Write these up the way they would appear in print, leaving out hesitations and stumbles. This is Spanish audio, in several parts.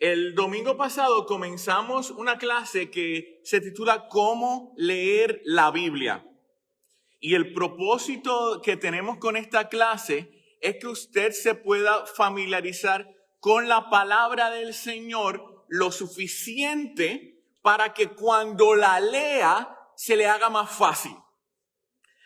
El domingo pasado comenzamos una clase que se titula ¿Cómo leer la Biblia? Y el propósito que tenemos con esta clase es que usted se pueda familiarizar con la palabra del Señor lo suficiente para que cuando la lea se le haga más fácil.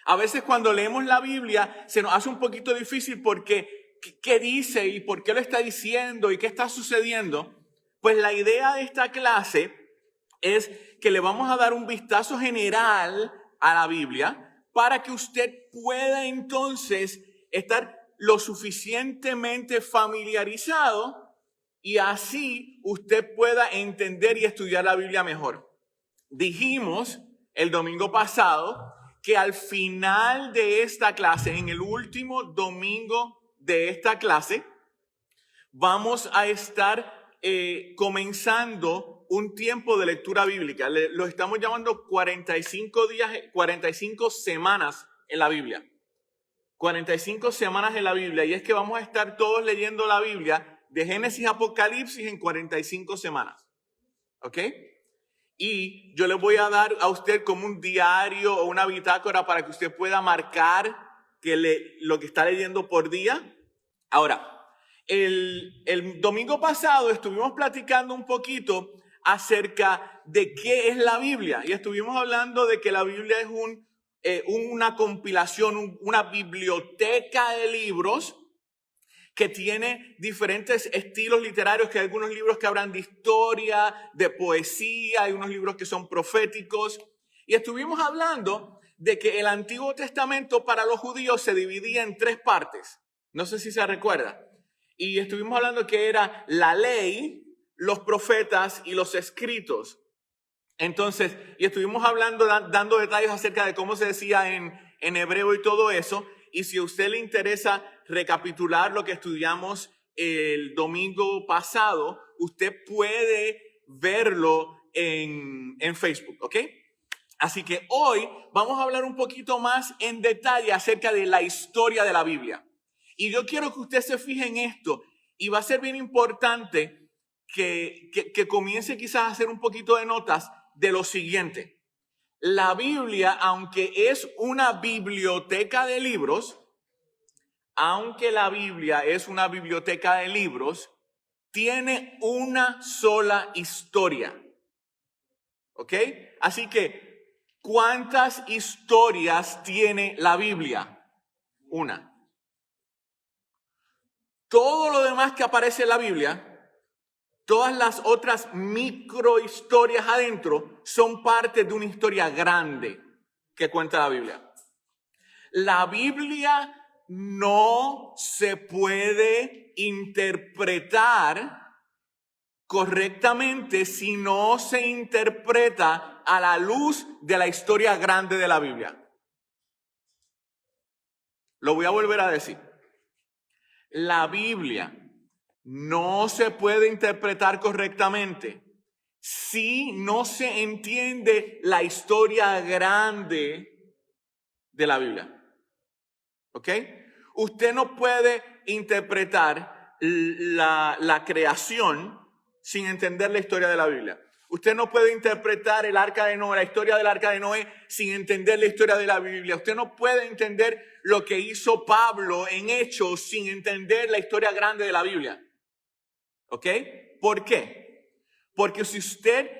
A veces cuando leemos la Biblia se nos hace un poquito difícil porque ¿qué dice y por qué lo está diciendo y qué está sucediendo? Pues la idea de esta clase es que le vamos a dar un vistazo general a la Biblia para que usted pueda entonces estar lo suficientemente familiarizado y así usted pueda entender y estudiar la Biblia mejor. Dijimos el domingo pasado que al final de esta clase, en el último domingo de esta clase, vamos a estar comenzando un tiempo de lectura bíblica. Lo estamos llamando 45 días, 45 semanas en la Biblia. 45 semanas en la Biblia. Y es que vamos a estar todos leyendo la Biblia de Génesis a Apocalipsis en 45 semanas. ¿Ok? Y yo le voy a dar a usted como un diario o una bitácora para que usted pueda marcar lo que está leyendo por día. Ahora, el domingo pasado estuvimos platicando un poquito acerca de qué es la Biblia. Y estuvimos hablando de que la Biblia es una compilación, una biblioteca de libros que tiene diferentes estilos literarios, que hay algunos libros que hablan de historia, de poesía, hay unos libros que son proféticos. Y estuvimos hablando de que el Antiguo Testamento para los judíos se dividía en tres partes. No sé si se recuerda. Y estuvimos hablando que era la ley, los profetas y los escritos. Entonces, y estuvimos hablando, dando detalles acerca de cómo se decía en hebreo y todo eso. Y si a usted le interesa recapitular lo que estudiamos el domingo pasado, usted puede verlo en Facebook, ¿ok? Así que hoy vamos a hablar un poquito más en detalle acerca de la historia de la Biblia. Y yo quiero que usted se fije en esto. Y va a ser bien importante que comience quizás a hacer un poquito de notas de lo siguiente. La Biblia, aunque es una biblioteca de libros, tiene una sola historia. ¿Ok? Así que, ¿cuántas historias tiene la Biblia? Una. Todo lo demás que aparece en la Biblia, todas las otras microhistorias adentro, son parte de una historia grande que cuenta la Biblia. La Biblia no se puede interpretar correctamente si no se interpreta a la luz de la historia grande de la Biblia. Lo voy a volver a decir. La Biblia no se puede interpretar correctamente si no se entiende la historia grande de la Biblia. ¿Ok? Usted no puede interpretar la creación sin entender la historia de la Biblia. Usted no puede interpretar el arca de Noé, la historia del arca de Noé, sin entender la historia de la Biblia. Usted no puede entender lo que hizo Pablo en Hechos sin entender la historia grande de la Biblia. ¿Ok? ¿Por qué? Porque si usted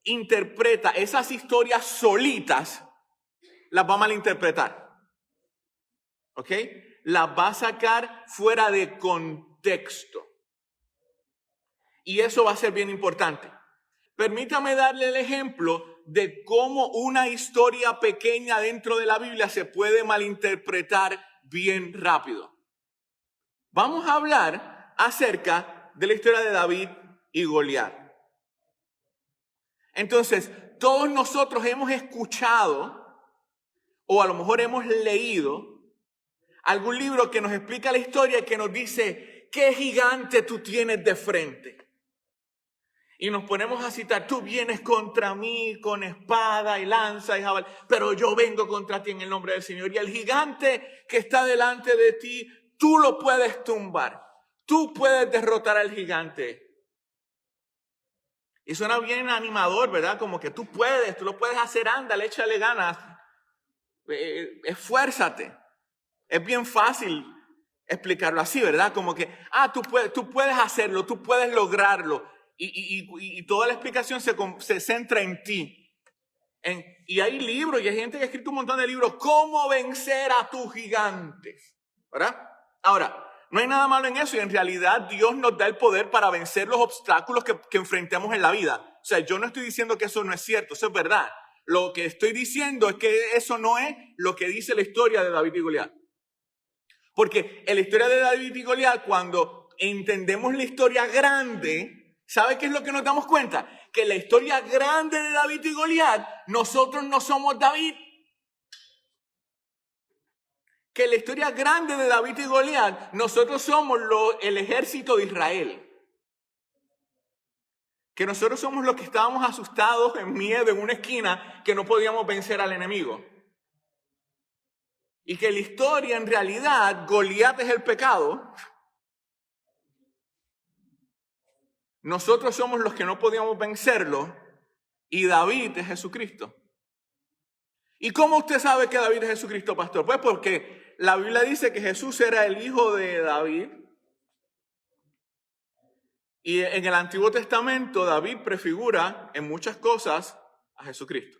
interpreta esas historias solitas, las va a malinterpretar. ¿Ok? Las va a sacar fuera de contexto. Y eso va a ser bien importante. Permítame darle el ejemplo de cómo una historia pequeña dentro de la Biblia se puede malinterpretar bien rápido. Vamos a hablar acerca de la historia de David y Goliat. Entonces, todos nosotros hemos escuchado o a lo mejor hemos leído algún libro que nos explica la historia y que nos dice qué gigante tú tienes de frente. Y nos ponemos a citar, tú vienes contra mí con espada y lanza y jabalí, pero yo vengo contra ti en el nombre del Señor. Y el gigante que está delante de ti, tú lo puedes tumbar. Tú puedes derrotar al gigante. Y suena bien animador, ¿verdad? Como que tú lo puedes hacer, ándale, échale ganas, esfuérzate. Es bien fácil explicarlo así, ¿verdad? Como que, tú puedes hacerlo, tú puedes lograrlo. Y toda la explicación se centra en ti. Y hay libros, y hay gente que ha escrito un montón de libros, ¿cómo vencer a tus gigantes? ¿Verdad? Ahora, no hay nada malo en eso, y en realidad Dios nos da el poder para vencer los obstáculos que enfrentemos en la vida. O sea, yo no estoy diciendo que eso no es cierto, eso es verdad. Lo que estoy diciendo es que eso no es lo que dice la historia de David y Goliat. Porque en la historia de David y Goliat, cuando entendemos la historia grande, ¿sabe qué es lo que nos damos cuenta? Que en la historia grande de David y Goliat, nosotros no somos David. Que en la historia grande de David y Goliat, nosotros somos el ejército de Israel. Que nosotros somos los que estábamos asustados, en miedo, en una esquina, que no podíamos vencer al enemigo. Y que en la historia, en realidad, Goliat es el pecado. Nosotros somos los que no podíamos vencerlo. Y David es Jesucristo. ¿Y cómo usted sabe que David es Jesucristo, pastor? Pues porque la Biblia dice que Jesús era el hijo de David. Y en el Antiguo Testamento, David prefigura en muchas cosas a Jesucristo.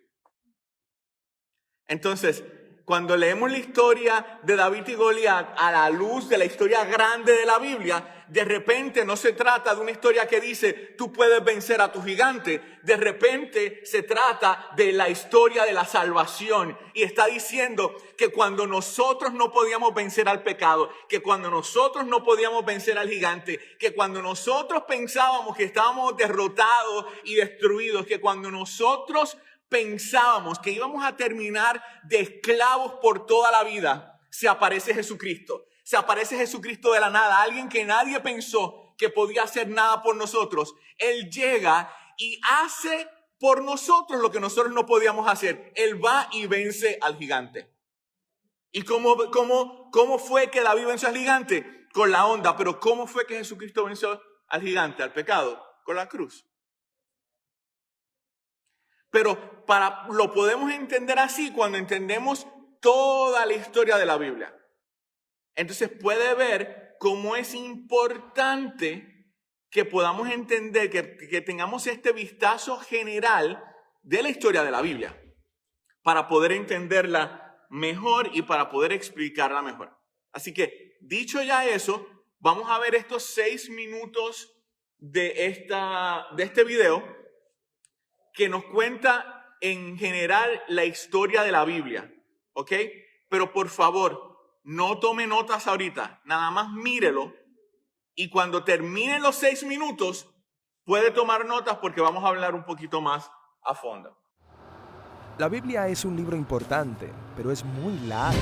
Entonces, cuando leemos la historia de David y Goliat a la luz de la historia grande de la Biblia, de repente no se trata de una historia que dice, tú puedes vencer a tu gigante. De repente se trata de la historia de la salvación. Y está diciendo que cuando nosotros no podíamos vencer al pecado, que cuando nosotros no podíamos vencer al gigante, que cuando nosotros pensábamos que estábamos derrotados y destruidos, que cuando nosotros pensábamos que íbamos a terminar de esclavos por toda la vida, se aparece Jesucristo. Se aparece Jesucristo de la nada, alguien que nadie pensó que podía hacer nada por nosotros. Él llega y hace por nosotros lo que nosotros no podíamos hacer. Él va y vence al gigante. ¿Y cómo fue que David venció al gigante? Con la onda. Pero ¿cómo fue que Jesucristo venció al gigante, al pecado? Con la cruz. Pero lo podemos entender así cuando entendemos toda la historia de la Biblia. Entonces puede ver cómo es importante que podamos entender, que tengamos este vistazo general de la historia de la Biblia para poder entenderla mejor y para poder explicarla mejor. Así que, dicho ya eso, vamos a ver estos 6 minutos de este video que nos cuenta en general la historia de la Biblia, ¿ok? Pero por favor, no tome notas ahorita, nada más mírelo y cuando terminen los 6 minutos puede tomar notas porque vamos a hablar un poquito más a fondo. La Biblia es un libro importante, pero es muy largo.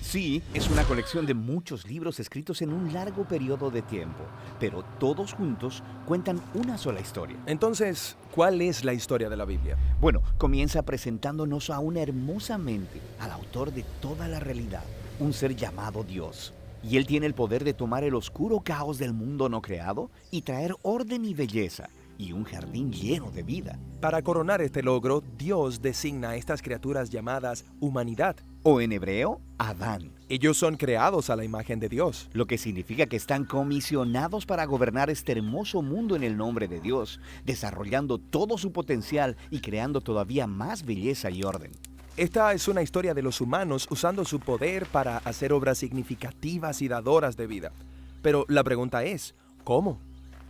Sí, es una colección de muchos libros escritos en un largo periodo de tiempo, pero todos juntos cuentan una sola historia. Entonces, ¿cuál es la historia de la Biblia? Bueno, comienza presentándonos aún hermosamente al autor de toda la realidad, un ser llamado Dios. Y Él tiene el poder de tomar el oscuro caos del mundo no creado y traer orden y belleza, y un jardín lleno de vida. Para coronar este logro, Dios designa a estas criaturas llamadas humanidad. O en hebreo, Adán. Ellos son creados a la imagen de Dios. Lo que significa que están comisionados para gobernar este hermoso mundo en el nombre de Dios, desarrollando todo su potencial y creando todavía más belleza y orden. Esta es una historia de los humanos usando su poder para hacer obras significativas y dadoras de vida. Pero la pregunta es, ¿cómo?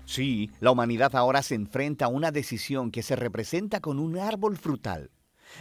Sí, la humanidad ahora se enfrenta a una decisión que se representa con un árbol frutal.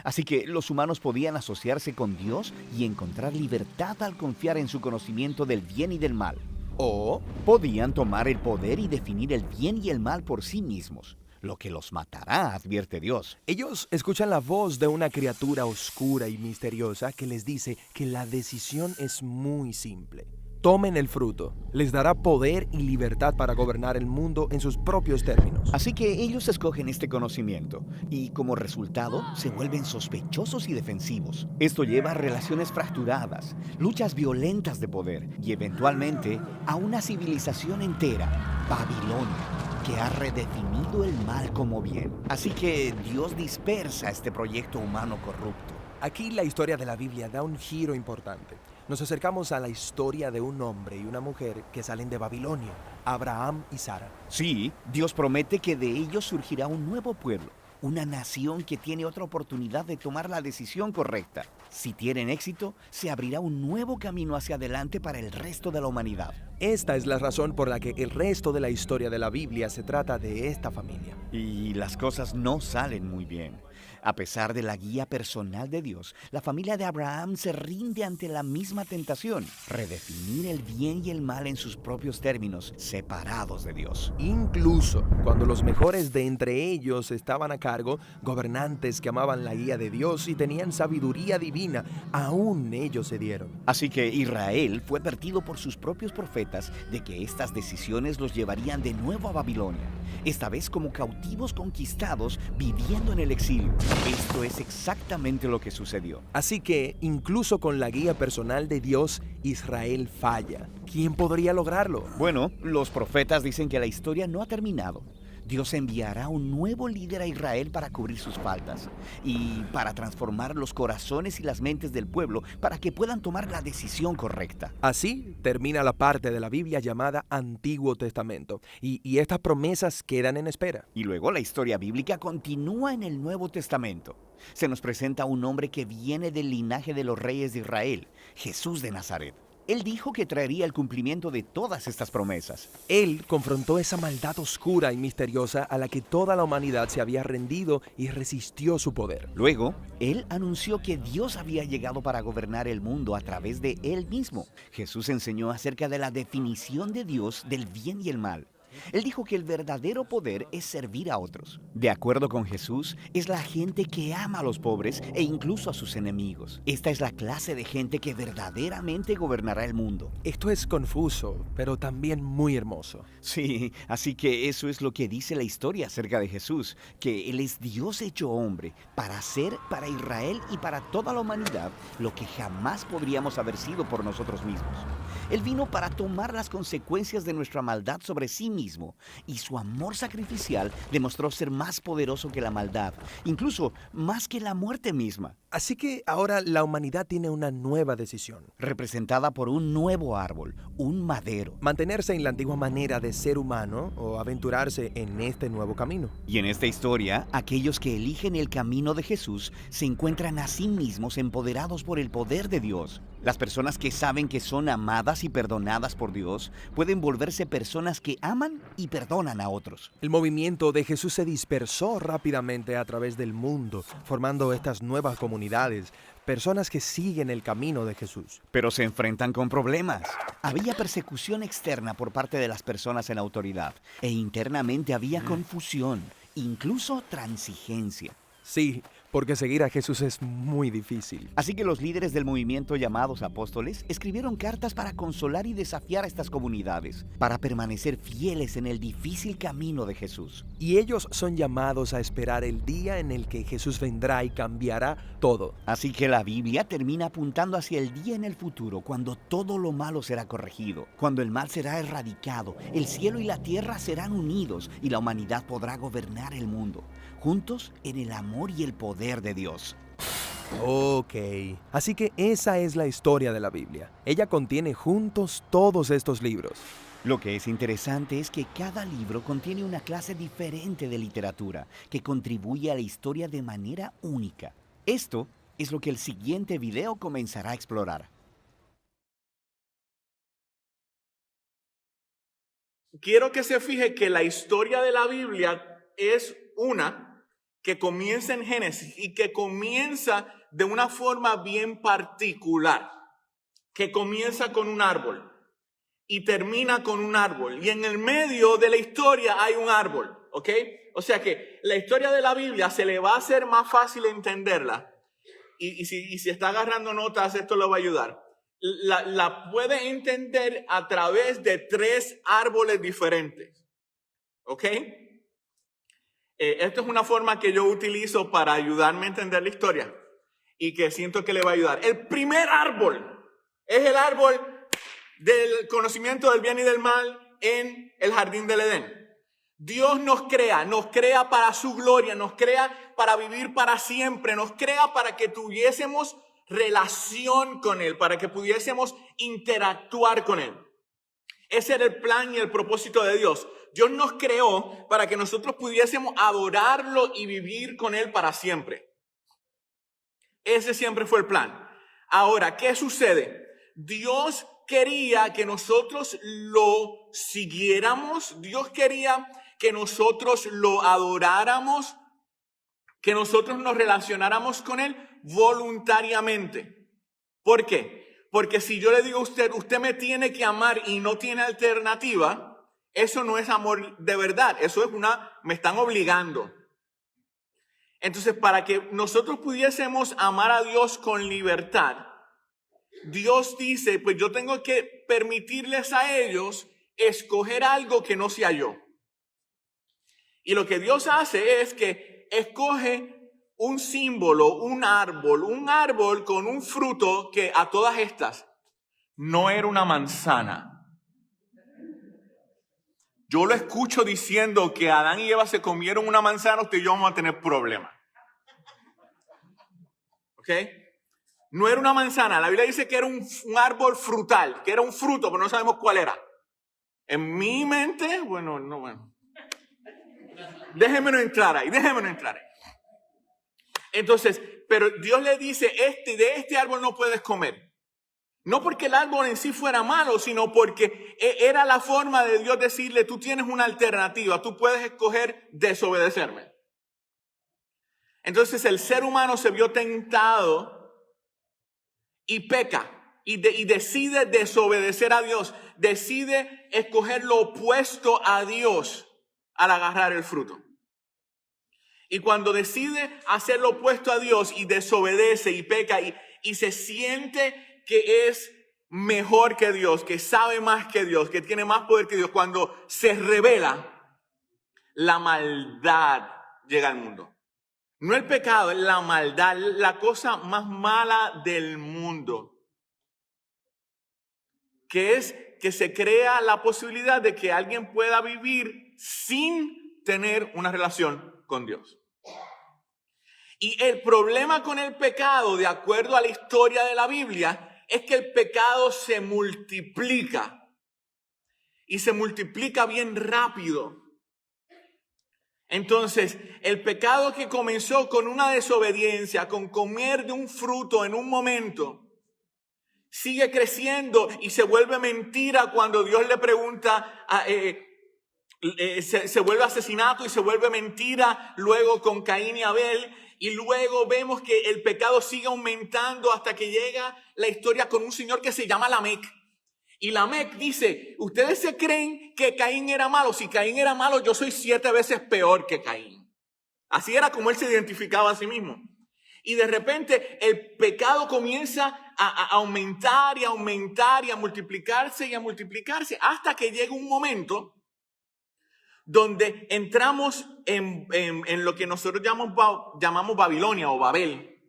Así que los humanos podían asociarse con Dios y encontrar libertad al confiar en su conocimiento del bien y del mal. O podían tomar el poder y definir el bien y el mal por sí mismos, lo que los matará, advierte Dios. Ellos escuchan la voz de una criatura oscura y misteriosa que les dice que la decisión es muy simple. Tomen el fruto, les dará poder y libertad para gobernar el mundo en sus propios términos. Así que ellos escogen este conocimiento y como resultado se vuelven sospechosos y defensivos. Esto lleva a relaciones fracturadas, luchas violentas de poder y eventualmente a una civilización entera, Babilonia. que ha redefinido el mal como bien. Así que Dios dispersa este proyecto humano corrupto. Aquí la historia de la Biblia da un giro importante. Nos acercamos a la historia de un hombre y una mujer que salen de Babilonia, Abraham y Sara. Sí, Dios promete que de ellos surgirá un nuevo pueblo, una nación que tiene otra oportunidad de tomar la decisión correcta. Si tienen éxito, se abrirá un nuevo camino hacia adelante para el resto de la humanidad. Esta es la razón por la que el resto de la historia de la Biblia se trata de esta familia. Y las cosas no salen muy bien. A pesar de la guía personal de Dios, la familia de Abraham se rinde ante la misma tentación, redefinir el bien y el mal en sus propios términos, separados de Dios. Incluso cuando los mejores de entre ellos estaban a cargo, gobernantes que amaban la guía de Dios y tenían sabiduría divina, aún ellos cedieron. Así que Israel fue advertido por sus propios profetas de que estas decisiones los llevarían de nuevo a Babilonia, esta vez como cautivos conquistados viviendo en el exilio. Esto es exactamente lo que sucedió. Así que, incluso con la guía personal de Dios, Israel falla. ¿Quién podría lograrlo? Bueno, los profetas dicen que la historia no ha terminado. Dios enviará un nuevo líder a Israel para cubrir sus faltas y para transformar los corazones y las mentes del pueblo para que puedan tomar la decisión correcta. Así termina la parte de la Biblia llamada Antiguo Testamento, y estas promesas quedan en espera. Y luego la historia bíblica continúa en el Nuevo Testamento. Se nos presenta un hombre que viene del linaje de los reyes de Israel, Jesús de Nazaret. Él dijo que traería el cumplimiento de todas estas promesas. Él confrontó esa maldad oscura y misteriosa a la que toda la humanidad se había rendido y resistió su poder. Luego, él anunció que Dios había llegado para gobernar el mundo a través de él mismo. Jesús enseñó acerca de la definición de Dios del bien y el mal. Él dijo que el verdadero poder es servir a otros. De acuerdo con Jesús, es la gente que ama a los pobres e incluso a sus enemigos. Esta es la clase de gente que verdaderamente gobernará el mundo. Esto es confuso, pero también muy hermoso. Sí, así que eso es lo que dice la historia acerca de Jesús, que Él es Dios hecho hombre para hacer para Israel y para toda la humanidad lo que jamás podríamos haber sido por nosotros mismos. Él vino para tomar las consecuencias de nuestra maldad sobre sí mismo, y su amor sacrificial demostró ser más poderoso que la maldad, incluso más que la muerte misma. Así que ahora la humanidad tiene una nueva decisión. Representada por un nuevo árbol, un madero. Mantenerse en la antigua manera de ser humano o aventurarse en este nuevo camino. Y en esta historia, aquellos que eligen el camino de Jesús se encuentran a sí mismos empoderados por el poder de Dios. Las personas que saben que son amadas y perdonadas por Dios pueden volverse personas que aman y perdonan a otros. El movimiento de Jesús se dispersó rápidamente a través del mundo, formando estas nuevas comunidades, personas que siguen el camino de Jesús. Pero se enfrentan con problemas. Había persecución externa por parte de las personas en autoridad, e internamente había confusión, incluso transigencia. Sí, porque seguir a Jesús es muy difícil. Así que los líderes del movimiento llamados apóstoles escribieron cartas para consolar y desafiar a estas comunidades, para permanecer fieles en el difícil camino de Jesús. Y ellos son llamados a esperar el día en el que Jesús vendrá y cambiará todo. Así que la Biblia termina apuntando hacia el día en el futuro, cuando todo lo malo será corregido, cuando el mal será erradicado, el cielo y la tierra serán unidos y la humanidad podrá gobernar el mundo, juntos en el amor y el poder de Dios. Ok, así que esa es la historia de la Biblia. Ella contiene juntos todos estos libros. Lo que es interesante es que cada libro contiene una clase diferente de literatura que contribuye a la historia de manera única. Esto es lo que el siguiente video comenzará a explorar. Quiero que se fije que la historia de la Biblia es una que comienza en Génesis y que comienza de una forma bien particular, que comienza con un árbol y termina con un árbol, y en el medio de la historia hay un árbol, ¿ok? O sea que la historia de la Biblia se le va a hacer más fácil entenderla, y si está agarrando notas, esto lo va a ayudar. La puede entender a través de 3 árboles diferentes, ¿ok? Esto es una forma que yo utilizo para ayudarme a entender la historia y que siento que le va a ayudar. El primer árbol es el árbol del conocimiento del bien y del mal en el jardín del Edén, Dios nos crea para su gloria, nos crea para vivir para siempre, nos crea para que tuviésemos relación con Él, para que pudiésemos interactuar con Él. Ese era el plan y el propósito de Dios. Dios nos creó para que nosotros pudiésemos adorarlo y vivir con Él para siempre. Ese siempre fue el plan. Ahora, ¿qué sucede? Dios quería que nosotros lo siguiéramos. Dios quería que nosotros lo adoráramos, que nosotros nos relacionáramos con Él voluntariamente. ¿Por qué? Porque si yo le digo a usted, usted me tiene que amar y no tiene alternativa, eso no es amor de verdad. Eso es me están obligando. Entonces, para que nosotros pudiésemos amar a Dios con libertad, Dios dice, pues yo tengo que permitirles a ellos escoger algo que no sea yo. Y lo que Dios hace es que escoge un símbolo, un árbol con un fruto que a todas estas no era una manzana. Yo lo escucho diciendo que Adán y Eva se comieron una manzana, usted y yo vamos a tener problemas. ¿Ok? No era una manzana. La Biblia dice que era un árbol frutal, que era un fruto, pero no sabemos cuál era. En mi mente, bueno. Déjenmelo entrar ahí. Entonces, pero Dios le dice, de este árbol no puedes comer. No porque el árbol en sí fuera malo, sino porque era la forma de Dios decirle, tú tienes una alternativa, tú puedes escoger desobedecerme. Entonces el ser humano se vio tentado y peca y decide desobedecer a Dios, decide escoger lo opuesto a Dios al agarrar el fruto. Y cuando decide hacer lo opuesto a Dios y desobedece y peca y se siente que es mejor que Dios, que sabe más que Dios, que tiene más poder que Dios, cuando se revela, la maldad llega al mundo. No el pecado, es la maldad, la cosa más mala del mundo. Que es que se crea la posibilidad de que alguien pueda vivir sin tener una relación con Dios. Y el problema con el pecado, de acuerdo a la historia de la Biblia, es que el pecado se multiplica. Y se multiplica bien rápido. Entonces, el pecado que comenzó con una desobediencia, con comer de un fruto en un momento, sigue creciendo y se vuelve mentira cuando Dios le pregunta, se vuelve asesinato y se vuelve mentira luego con Caín y Abel. Y luego vemos que el pecado sigue aumentando hasta que llega la historia con un señor que se llama Lamec. Y Lamec dice, ¿ustedes se creen que Caín era malo? Si Caín era malo, yo soy 7 veces peor que Caín. Así era como él se identificaba a sí mismo. Y de repente el pecado comienza a aumentar y a aumentar y a multiplicarse hasta que llega un momento donde entramos en lo que nosotros llamamos Babilonia o Babel.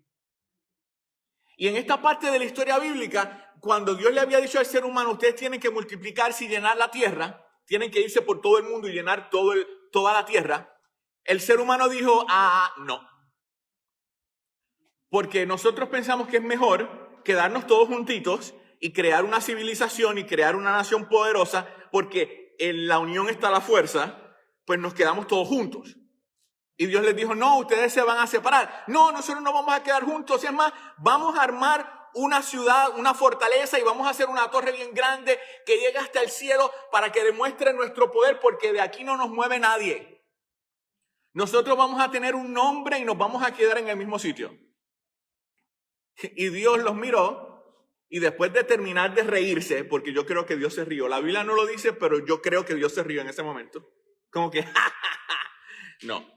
Y en esta parte de la historia bíblica, cuando Dios le había dicho al ser humano, ustedes tienen que multiplicarse y llenar la tierra, tienen que irse por todo el mundo y llenar toda la tierra, el ser humano dijo, no. Porque nosotros pensamos que es mejor quedarnos todos juntitos y crear una civilización y crear una nación poderosa, porque en la unión está la fuerza, pues nos quedamos todos juntos. Y Dios les dijo, no, ustedes se van a separar. No, nosotros no vamos a quedar juntos. Es más, vamos a armar una ciudad, una fortaleza y vamos a hacer una torre bien grande que llegue hasta el cielo para que demuestre nuestro poder, porque de aquí no nos mueve nadie. Nosotros vamos a tener un nombre y nos vamos a quedar en el mismo sitio. Y Dios los miró y después de terminar de reírse, porque yo creo que Dios se rió. La Biblia no lo dice, pero yo creo que Dios se rió en ese momento. Como que, no.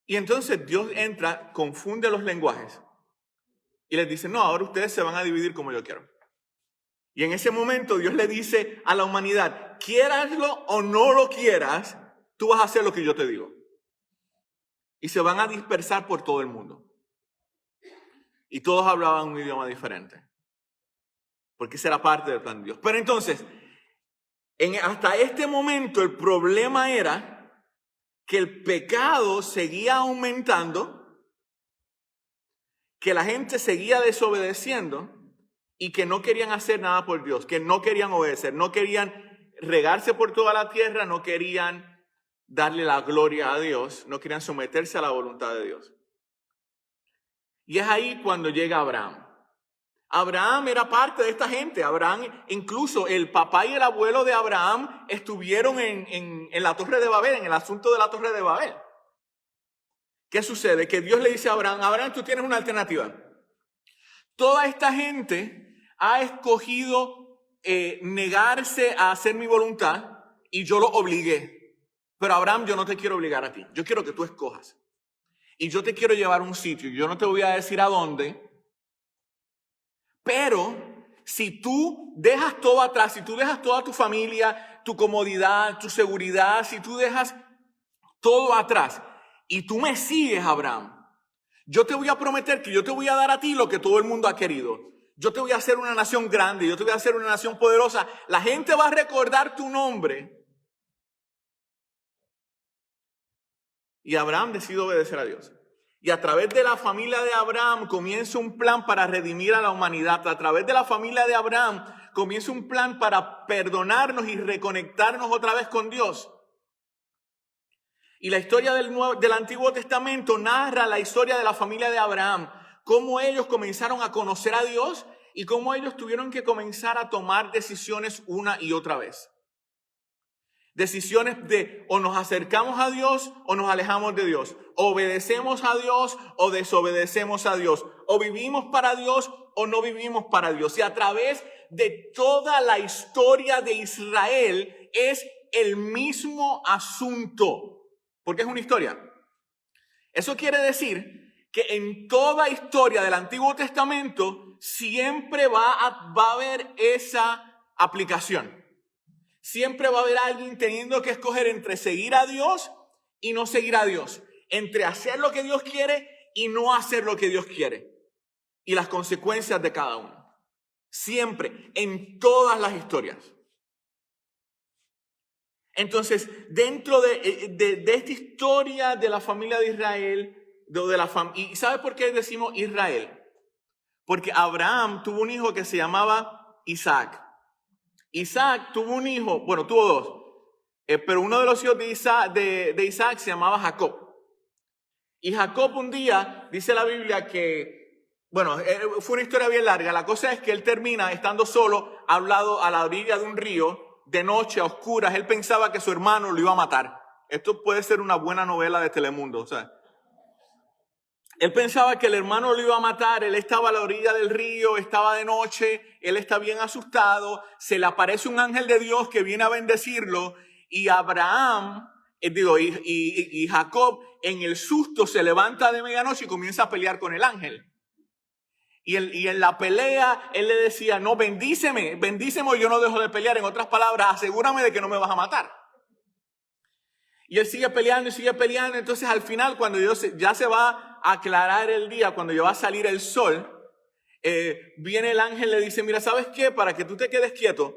Y entonces Dios entra, confunde los lenguajes y les dice, no, ahora ustedes se van a dividir como yo quiero. Y en ese momento Dios le dice a la humanidad, quiéraslo o no lo quieras, tú vas a hacer lo que yo te digo. Y se van a dispersar por todo el mundo. Y todos hablaban un idioma diferente. Porque esa era parte del plan de Dios. Pero entonces, Hasta este momento el problema era que el pecado seguía aumentando, que la gente seguía desobedeciendo y que no querían hacer nada por Dios, que no querían obedecer, no querían regarse por toda la tierra, no querían darle la gloria a Dios, no querían someterse a la voluntad de Dios. Y es ahí cuando llega Abraham. Abraham era parte de esta gente. Abraham, incluso el papá y el abuelo de Abraham estuvieron en la Torre de Babel, en el asunto de la Torre de Babel. ¿Qué sucede? Que Dios le dice a Abraham, Abraham, tú tienes una alternativa. Toda esta gente ha escogido negarse a hacer mi voluntad y yo lo obligué. Pero Abraham, yo no te quiero obligar a ti. Yo quiero que tú escojas. Y yo te quiero llevar a un sitio. Yo no te voy a decir a dónde. Pero si tú dejas todo atrás, si tú dejas toda tu familia, tu comodidad, tu seguridad, si tú dejas todo atrás y tú me sigues, Abraham, yo te voy a prometer que yo te voy a dar a ti lo que todo el mundo ha querido. Yo te voy a hacer una nación grande, yo te voy a hacer una nación poderosa. La gente va a recordar tu nombre. Y Abraham decide obedecer a Dios. Y a través de la familia de Abraham comienza un plan para redimir a la humanidad. A través de la familia de Abraham comienza un plan para perdonarnos y reconectarnos otra vez con Dios. Y la historia del Antiguo Testamento narra la historia de la familia de Abraham. Cómo ellos comenzaron a conocer a Dios y cómo ellos tuvieron que comenzar a tomar decisiones una y otra vez. Decisiones de o nos acercamos a Dios o nos alejamos de Dios. Obedecemos a Dios o desobedecemos a Dios. O vivimos para Dios o no vivimos para Dios. Y a través de toda la historia de Israel es el mismo asunto. Porque es una historia. Eso quiere decir que en toda historia del Antiguo Testamento siempre va a haber esa aplicación. Siempre va a haber alguien teniendo que escoger entre seguir a Dios y no seguir a Dios. Entre hacer lo que Dios quiere y no hacer lo que Dios quiere. Y las consecuencias de cada uno. Siempre, en todas las historias. Entonces, dentro de esta historia de la familia de Israel, ¿y sabe por qué decimos Israel? Porque Abraham tuvo un hijo que se llamaba Isaac. Isaac tuvo un hijo, bueno, tuvo dos, pero uno de los hijos de Isaac se llamaba Jacob. Y Jacob un día, dice la Biblia que, bueno, fue una historia bien larga. La cosa es que él termina estando solo, hablado a la orilla de un río, de noche, a oscuras. Él pensaba que su hermano lo iba a matar. Esto puede ser una buena novela de Telemundo, o sea. Él pensaba que el hermano lo iba a matar, él estaba a la orilla del río, estaba de noche, él está bien asustado, se le aparece un ángel de Dios que viene a bendecirlo y Abraham, y Jacob en el susto se levanta de medianoche y comienza a pelear con el ángel. Y en la pelea él le decía, no, bendíceme o yo no dejo de pelear. En otras palabras, asegúrame de que no me vas a matar. Y él sigue peleando y sigue peleando. Entonces al final cuando ya se va a aclarar el día, cuando ya va a salir el sol, viene el ángel y le dice, mira, ¿sabes qué? Para que tú te quedes quieto,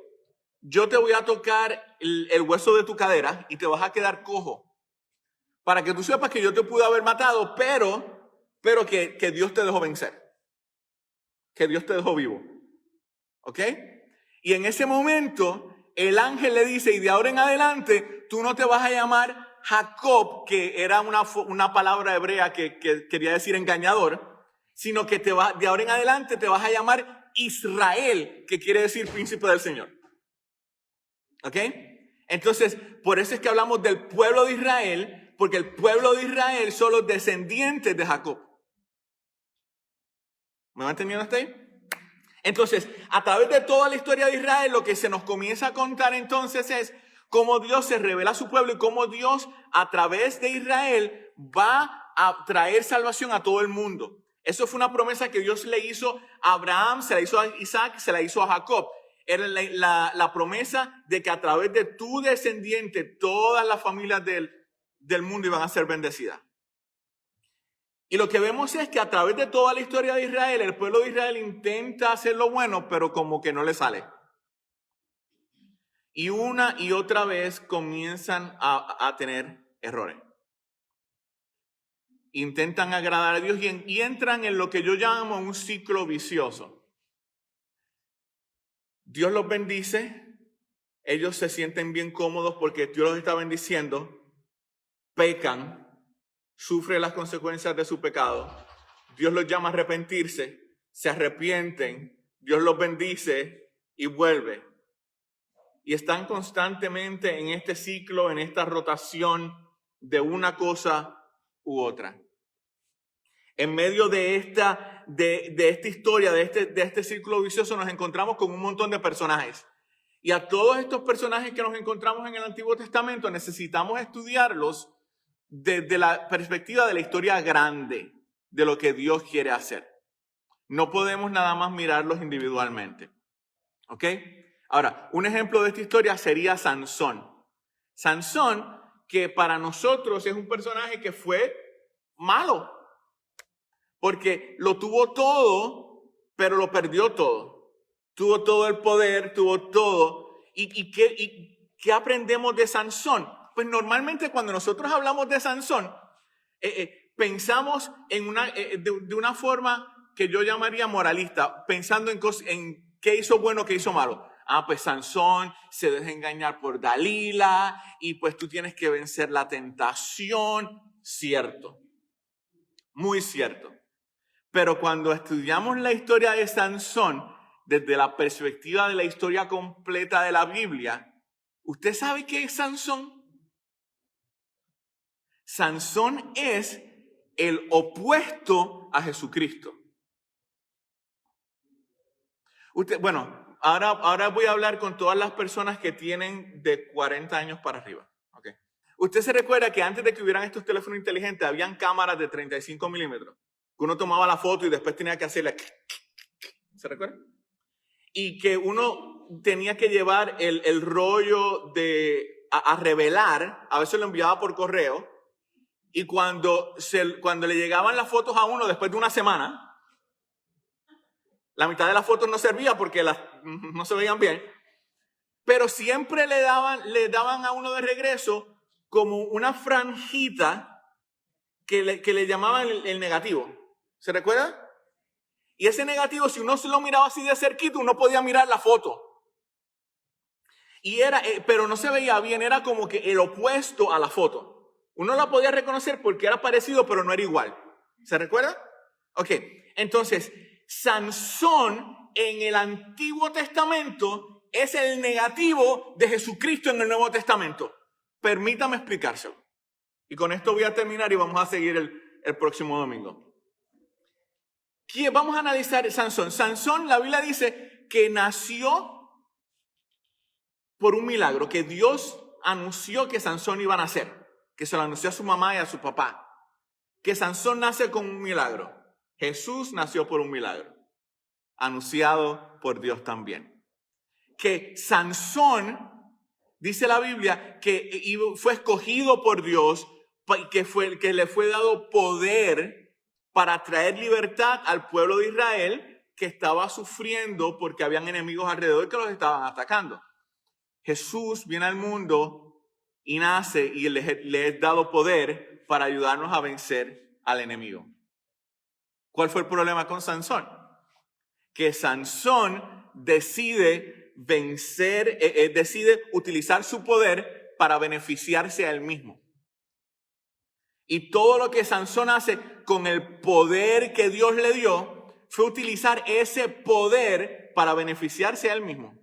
yo te voy a tocar el hueso de tu cadera y te vas a quedar cojo. Para que tú sepas que yo te pude haber matado, pero que Dios te dejó vencer. Que Dios te dejó vivo. ¿Ok? Y en ese momento el ángel le dice, y de ahora en adelante tú no te vas a llamar Jacob, que era una palabra hebrea que quería decir engañador, sino que de ahora en adelante te vas a llamar Israel, que quiere decir príncipe del Señor. ¿Ok? Entonces, por eso es que hablamos del pueblo de Israel, porque el pueblo de Israel son los descendientes de Jacob. ¿Me van entendiendo hasta ahí? Entonces, a través de toda la historia de Israel, lo que se nos comienza a contar entonces es cómo Dios se revela a su pueblo y cómo Dios, a través de Israel, va a traer salvación a todo el mundo. Eso fue una promesa que Dios le hizo a Abraham, se la hizo a Isaac, se la hizo a Jacob. Era la promesa de que a través de tu descendiente, todas las familias del mundo iban a ser bendecidas. Y lo que vemos es que a través de toda la historia de Israel, el pueblo de Israel intenta hacer lo bueno, pero como que no le sale. y una y otra vez comienzan a tener errores. Intentan agradar a Dios y entran en lo que yo llamo un ciclo vicioso. Dios los bendice, ellos se sienten bien cómodos porque Dios los está bendiciendo, pecan, sufren las consecuencias de su pecado, Dios los llama a arrepentirse, se arrepienten, Dios los bendice y vuelve. Y están constantemente en este ciclo, en esta rotación de una cosa u otra. En medio de esta historia, de este círculo vicioso, nos encontramos con un montón de personajes. Y a todos estos personajes que nos encontramos en el Antiguo Testamento necesitamos estudiarlos desde la perspectiva de la historia grande, de lo que Dios quiere hacer. No podemos nada más mirarlos individualmente. ¿Ok? Ahora, un ejemplo de esta historia sería Sansón. Sansón, que para nosotros es un personaje que fue malo, porque lo tuvo todo, pero lo perdió todo. Tuvo todo el poder, tuvo todo. ¿Y qué aprendemos de Sansón? Pues normalmente cuando nosotros hablamos de Sansón, pensamos de una forma que yo llamaría moralista, pensando en qué hizo bueno, qué hizo malo. Pues Sansón se deja engañar por Dalila y pues tú tienes que vencer la tentación. Cierto, muy cierto. Pero cuando estudiamos la historia de Sansón desde la perspectiva de la historia completa de la Biblia, ¿usted sabe qué es Sansón? Sansón es el opuesto a Jesucristo. Ahora voy a hablar con todas las personas que tienen de 40 años para arriba. Okay. Usted se recuerda que antes de que hubieran estos teléfonos inteligentes, habían cámaras de 35 milímetros. Que uno tomaba la foto y después tenía que hacerle... ¿Se recuerda? Y que uno tenía que llevar el rollo a revelar, a veces lo enviaba por correo, y cuando le llegaban las fotos a uno después de una semana, la mitad de las fotos no servía porque no se veían bien, pero siempre le daban a uno de regreso como una franjita que le llamaban el negativo. ¿Se recuerda? Y ese negativo, si uno se lo miraba así de cerquito, uno podía mirar la foto. Pero no se veía bien, era como que el opuesto a la foto. Uno la podía reconocer porque era parecido, pero no era igual. ¿Se recuerda? Ok, entonces, Sansón en el Antiguo Testamento es el negativo de Jesucristo en el Nuevo Testamento. Permítame explicárselo. Y con esto voy a terminar y vamos a seguir el próximo domingo. Vamos a analizar Sansón. Sansón, la Biblia dice que nació por un milagro, que Dios anunció que Sansón iba a nacer, que se lo anunció a su mamá y a su papá, que Sansón nace con un milagro. Jesús nació por un milagro, anunciado por Dios también. Que Sansón, dice la Biblia, que fue escogido por Dios, que le fue dado poder para traer libertad al pueblo de Israel que estaba sufriendo porque habían enemigos alrededor que los estaban atacando. Jesús viene al mundo y nace y le es dado poder para ayudarnos a vencer al enemigo. ¿Cuál fue el problema con Sansón? Que Sansón decide utilizar su poder para beneficiarse a él mismo. Y todo lo que Sansón hace con el poder que Dios le dio fue utilizar ese poder para beneficiarse a él mismo.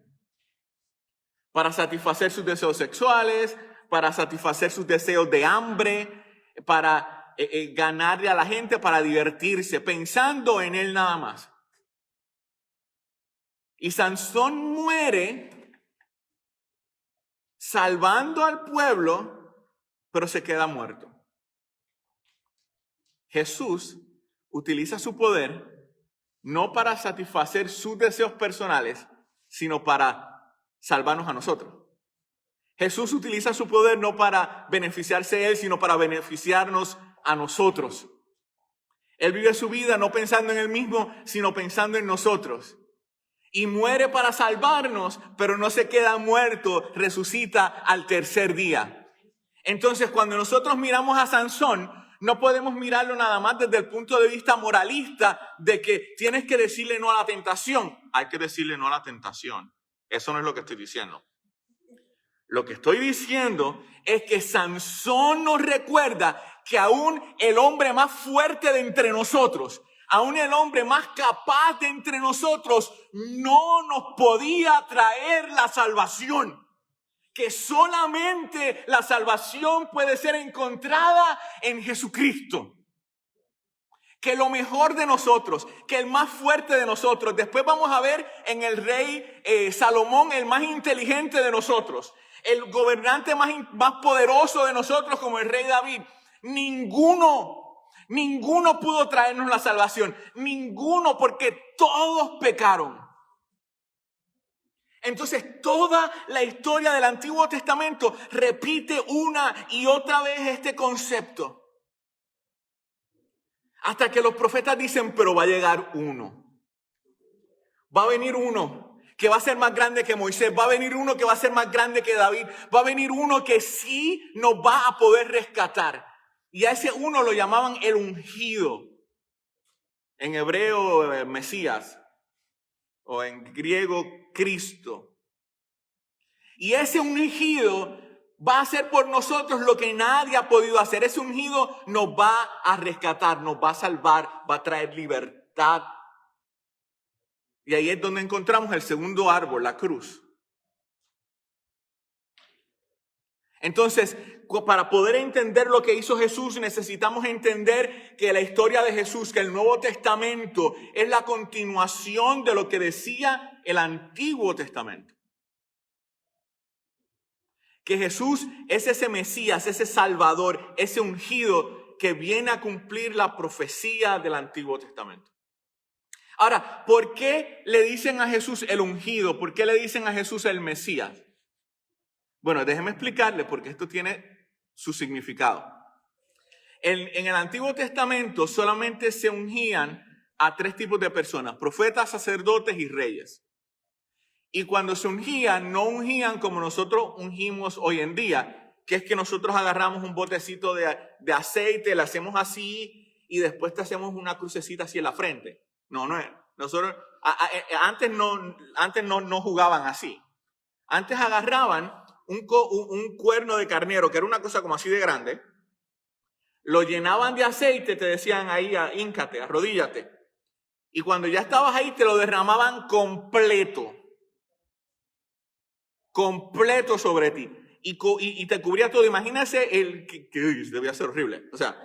Para satisfacer sus deseos sexuales, para satisfacer sus deseos de hambre, para ganarle a la gente, para divertirse, pensando en él nada más. Y Sansón muere salvando al pueblo, pero se queda muerto. Jesús utiliza su poder no para satisfacer sus deseos personales, sino para salvarnos a nosotros. Jesús utiliza su poder no para beneficiarse a él, sino para beneficiarnos a nosotros. Él vive su vida no pensando en él mismo, sino pensando en nosotros. y muere para salvarnos, pero no se queda muerto, resucita al tercer día. Entonces, cuando nosotros miramos a Sansón, no podemos mirarlo nada más desde el punto de vista moralista de que tienes que decirle no a la tentación. Hay que decirle no a la tentación. Eso no es lo que estoy diciendo. Lo que estoy diciendo es que Sansón nos recuerda que aún el hombre más fuerte de entre nosotros, aún el hombre más capaz de entre nosotros, no nos podía traer la salvación. Que solamente la salvación puede ser encontrada en Jesucristo. Que lo mejor de nosotros, que el más fuerte de nosotros, después vamos a ver en el rey Salomón, el más inteligente de nosotros, el gobernante más poderoso de nosotros como el rey David. Ninguno pudo traernos la salvación. Ninguno, porque todos pecaron. Entonces, toda la historia del Antiguo Testamento repite una y otra vez este concepto. Hasta que los profetas dicen, pero va a llegar uno. Va a venir uno que va a ser más grande que Moisés. Va a venir uno que va a ser más grande que David. Va a venir uno que sí nos va a poder rescatar. Y a ese uno lo llamaban el ungido. En hebreo, Mesías. O en griego, Cristo. Y ese ungido va a hacer por nosotros lo que nadie ha podido hacer. Ese ungido nos va a rescatar, nos va a salvar, va a traer libertad. Y ahí es donde encontramos el segundo árbol, la cruz. Entonces, para poder entender lo que hizo Jesús, necesitamos entender que la historia de Jesús, que el Nuevo Testamento es la continuación de lo que decía el Antiguo Testamento. Que Jesús es ese Mesías, ese Salvador, ese ungido que viene a cumplir la profecía del Antiguo Testamento. Ahora, ¿por qué le dicen a Jesús el ungido? ¿Por qué le dicen a Jesús el Mesías? Bueno, déjeme explicarle porque esto tiene su significado. En el Antiguo Testamento solamente se ungían a 3 tipos de personas: profetas, sacerdotes y reyes. Y cuando se ungían, no ungían como nosotros ungimos hoy en día, que es que nosotros agarramos un botecito de aceite, le hacemos así y después te hacemos una crucecita así en la frente. No es. Nosotros antes no jugaban así. Antes agarraban un cuerno de carnero, que era una cosa como así de grande, lo llenaban de aceite, te decían ahí, híncate, arrodíllate. Y cuando ya estabas ahí, te lo derramaban completo sobre ti. Y te cubría todo. Imagínese que debía ser horrible. O sea,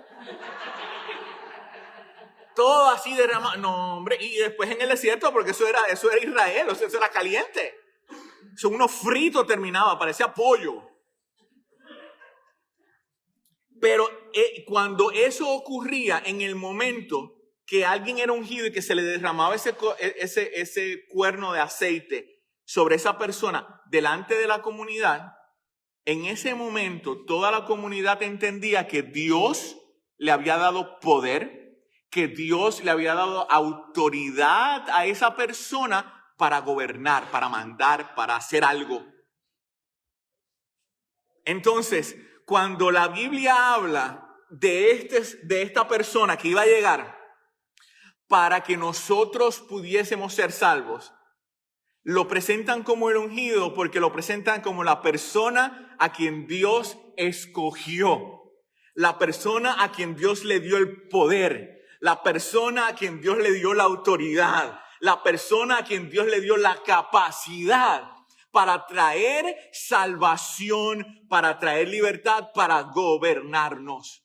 todo así derramado. No, hombre. Y después en el desierto, porque eso era Israel, o sea, eso era caliente. Eso uno frito terminaba, parecía pollo. Pero cuando eso ocurría, en el momento que alguien era ungido y que se le derramaba ese cuerno de aceite sobre esa persona delante de la comunidad, en ese momento toda la comunidad entendía que Dios le había dado poder, que Dios le había dado autoridad a esa persona para gobernar, para mandar, para hacer algo. Entonces, cuando la Biblia habla de esta persona que iba a llegar para que nosotros pudiésemos ser salvos, lo presentan como el ungido porque lo presentan como la persona a quien Dios escogió, la persona a quien Dios le dio el poder, la persona a quien Dios le dio la autoridad, la persona a quien Dios le dio la capacidad para traer salvación, para traer libertad, para gobernarnos.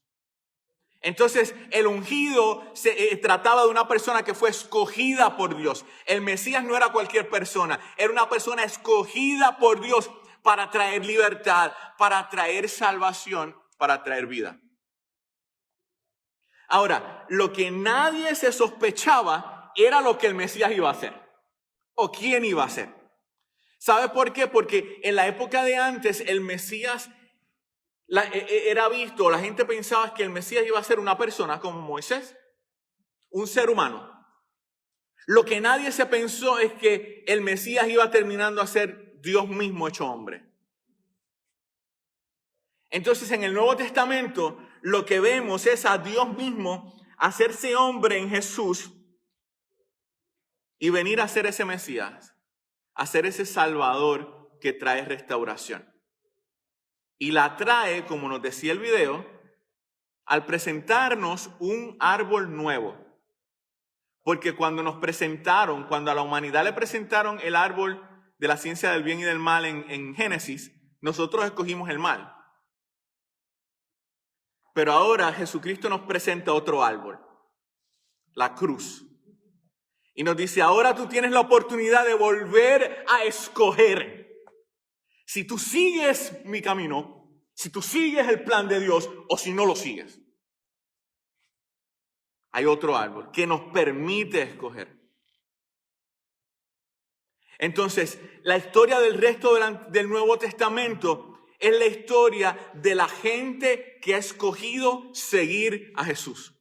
Entonces, el ungido se trataba de una persona que fue escogida por Dios. El Mesías no era cualquier persona, era una persona escogida por Dios para traer libertad, para traer salvación, para traer vida. Ahora, lo que nadie se sospechaba era lo que el Mesías iba a hacer o quién iba a ser. ¿Sabe por qué? Porque en la época de antes el Mesías era visto, la gente pensaba que el Mesías iba a ser una persona como Moisés, un ser humano. Lo que nadie se pensó es que el Mesías iba terminando a ser Dios mismo hecho hombre. Entonces en el Nuevo Testamento lo que vemos es a Dios mismo hacerse hombre en Jesús y venir a ser ese Mesías, a ser ese Salvador que trae restauración. Y la trae, como nos decía el video, al presentarnos un árbol nuevo. Porque cuando a la humanidad le presentaron el árbol de la ciencia del bien y del mal en Génesis, nosotros escogimos el mal. Pero ahora Jesucristo nos presenta otro árbol, la cruz. Y nos dice, ahora tú tienes la oportunidad de volver a escoger. Si tú sigues mi camino, si tú sigues el plan de Dios o si no lo sigues. Hay otro árbol que nos permite escoger. Entonces, la historia del resto del Nuevo Testamento es la historia de la gente que ha escogido seguir a Jesús.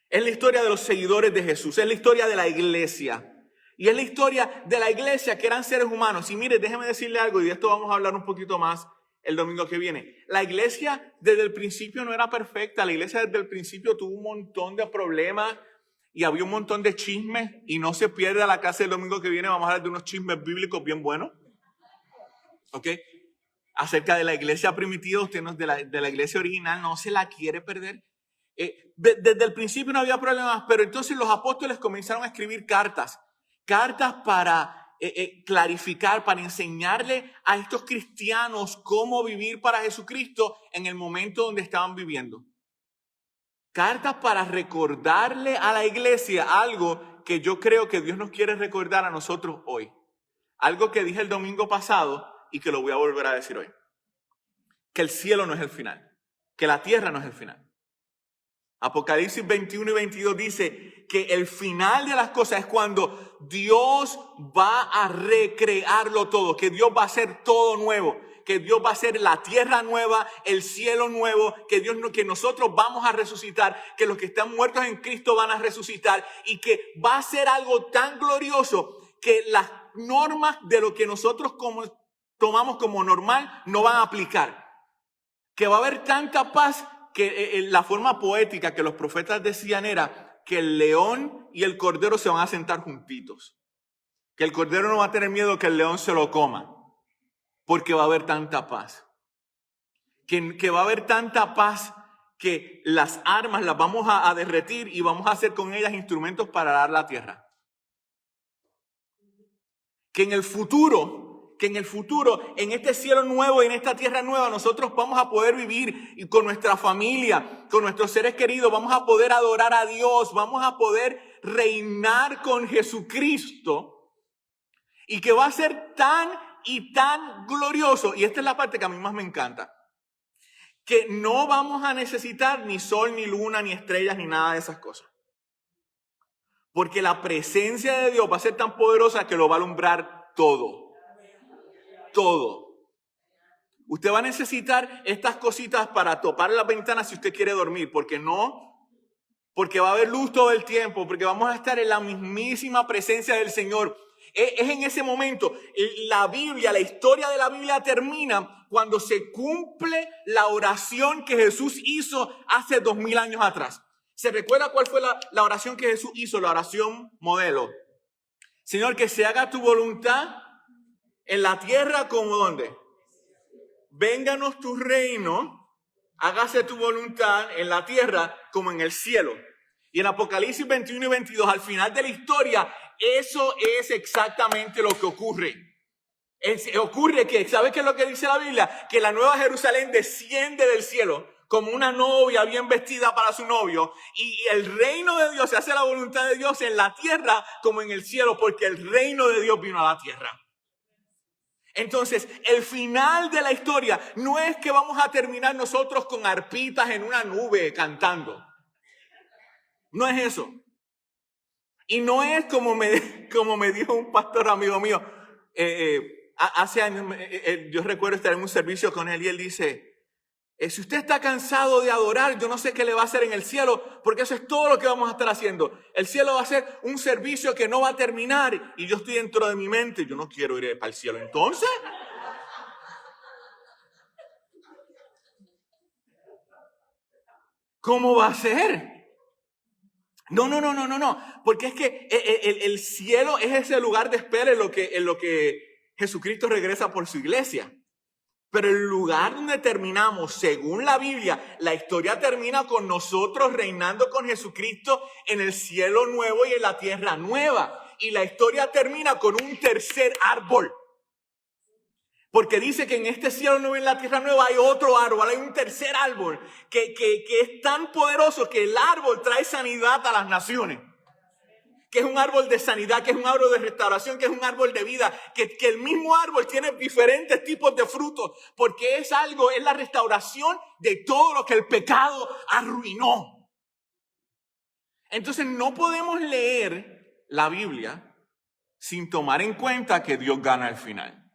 Es la historia de los seguidores de Jesús, es la historia de la iglesia. Y es la historia de la iglesia que eran seres humanos. Y mire, déjeme decirle algo, y de esto vamos a hablar un poquito más el domingo que viene. La iglesia desde el principio no era perfecta. La iglesia desde el principio tuvo un montón de problemas y había un montón de chismes. Y no se pierda la clase del domingo que viene, vamos a hablar de unos chismes bíblicos bien buenos. ¿Ok? Acerca de la iglesia primitiva, usted no, de la iglesia original, no se la quiere perder. Desde el principio no había problemas, pero entonces los apóstoles comenzaron a escribir cartas para clarificar, para enseñarle a estos cristianos cómo vivir para Jesucristo en el momento donde estaban viviendo. Cartas para recordarle a la iglesia algo que yo creo que Dios nos quiere recordar a nosotros hoy. Algo que dije el domingo pasado y que lo voy a volver a decir hoy. Que el cielo no es el final, que la tierra no es el final. Apocalipsis 21 y 22 dice que el final de las cosas es cuando Dios va a recrearlo todo, que Dios va a hacer todo nuevo, que Dios va a hacer la tierra nueva, el cielo nuevo, que nosotros vamos a resucitar, que los que están muertos en Cristo van a resucitar y que va a ser algo tan glorioso que las normas de lo que nosotros tomamos como normal no van a aplicar. Que va a haber tanta paz que la forma poética que los profetas decían era que el león y el cordero se van a sentar juntitos. Que el cordero no va a tener miedo que el león se lo coma. Porque va a haber tanta paz. Que va a haber tanta paz que las armas las vamos a derretir y vamos a hacer con ellas instrumentos para arar la tierra. Que en el futuro, en este cielo nuevo y en esta tierra nueva, nosotros vamos a poder vivir y con nuestra familia, con nuestros seres queridos, vamos a poder adorar a Dios, vamos a poder reinar con Jesucristo y que va a ser tan y tan glorioso, y esta es la parte que a mí más me encanta, que no vamos a necesitar ni sol, ni luna, ni estrellas, ni nada de esas cosas. Porque la presencia de Dios va a ser tan poderosa que lo va a alumbrar todo. Todo. Usted va a necesitar estas cositas para topar las ventanas si usted quiere dormir, porque va a haber luz todo el tiempo, porque vamos a estar en la mismísima presencia del Señor. Es en ese momento, la historia de la Biblia termina cuando se cumple la oración que Jesús hizo hace 2000 años atrás. ¿Se recuerda cuál fue la oración que Jesús hizo? La oración modelo. Señor, que se haga tu voluntad en la tierra como ¿dónde? Vénganos tu reino, hágase tu voluntad en la tierra como en el cielo. Y en Apocalipsis 21 y 22, al final de la historia, eso es exactamente lo que ocurre. Ocurre que, ¿sabe qué es lo que dice la Biblia? Que la nueva Jerusalén desciende del cielo como una novia bien vestida para su novio. Y el reino de Dios, se hace la voluntad de Dios en la tierra como en el cielo, porque el reino de Dios vino a la tierra. Entonces, el final de la historia no es que vamos a terminar nosotros con arpitas en una nube cantando. No es eso. Y no es como me dijo un pastor amigo mío. Hace años, yo recuerdo estar en un servicio con él y él dice, Si usted está cansado de adorar, yo no sé qué le va a hacer en el cielo, porque eso es todo lo que vamos a estar haciendo. El cielo va a ser un servicio que no va a terminar y yo estoy dentro de mi mente, yo no quiero ir para el cielo. Entonces, ¿cómo va a ser? No, porque es que el cielo es ese lugar de espera en lo que Jesucristo regresa por su iglesia. Pero el lugar donde terminamos, según la Biblia, la historia termina con nosotros reinando con Jesucristo en el cielo nuevo y en la tierra nueva. Y la historia termina con un tercer árbol. Porque dice que en este cielo nuevo y en la tierra nueva hay otro árbol, hay un tercer árbol que es tan poderoso que el árbol trae sanidad a las naciones. Que es un árbol de sanidad, que es un árbol de restauración, que es un árbol de vida, que el mismo árbol tiene diferentes tipos de frutos, porque es la restauración de todo lo que el pecado arruinó. Entonces no podemos leer la Biblia sin tomar en cuenta que Dios gana al final.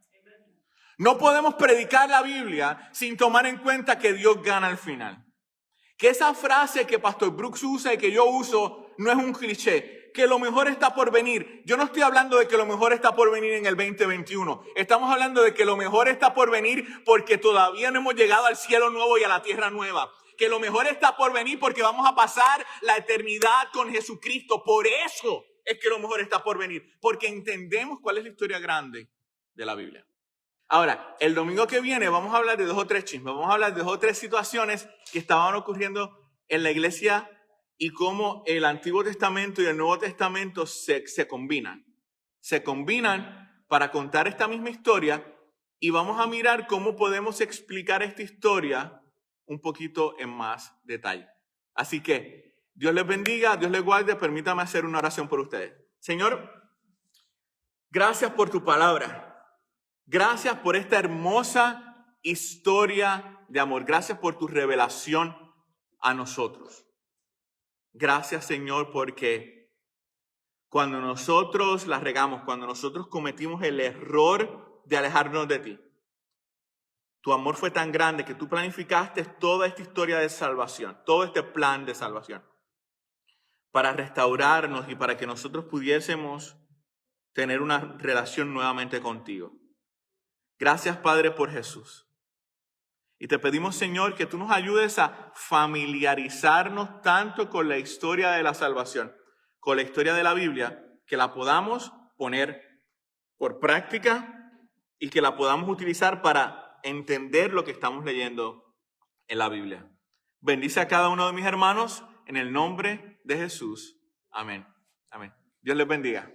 No podemos predicar la Biblia sin tomar en cuenta que Dios gana al final. Que esa frase que Pastor Brooks usa y que yo uso no es un cliché. Que lo mejor está por venir. Yo no estoy hablando de que lo mejor está por venir en el 2021. Estamos hablando de que lo mejor está por venir porque todavía no hemos llegado al cielo nuevo y a la tierra nueva. Que lo mejor está por venir porque vamos a pasar la eternidad con Jesucristo. Por eso es que lo mejor está por venir. Porque entendemos cuál es la historia grande de la Biblia. Ahora, el domingo que viene vamos a hablar de 2 o 3 chismes. Vamos a hablar de 2 o 3 situaciones que estaban ocurriendo en la iglesia y cómo el Antiguo Testamento y el Nuevo Testamento se combinan. Se combinan para contar esta misma historia y vamos a mirar cómo podemos explicar esta historia un poquito en más detalle. Así que Dios les bendiga, Dios les guarde. Permítame hacer una oración por ustedes. Señor, gracias por tu palabra. Gracias por esta hermosa historia de amor. Gracias por tu revelación a nosotros. Gracias, Señor, porque cuando nosotros la regamos, cuando nosotros cometimos el error de alejarnos de ti, tu amor fue tan grande que tú planificaste toda esta historia de salvación, todo este plan de salvación, para restaurarnos y para que nosotros pudiésemos tener una relación nuevamente contigo. Gracias, Padre, por Jesús. Y te pedimos, Señor, que tú nos ayudes a familiarizarnos tanto con la historia de la salvación, con la historia de la Biblia, que la podamos poner por práctica y que la podamos utilizar para entender lo que estamos leyendo en la Biblia. Bendice a cada uno de mis hermanos en el nombre de Jesús. Amén. Amén. Dios les bendiga.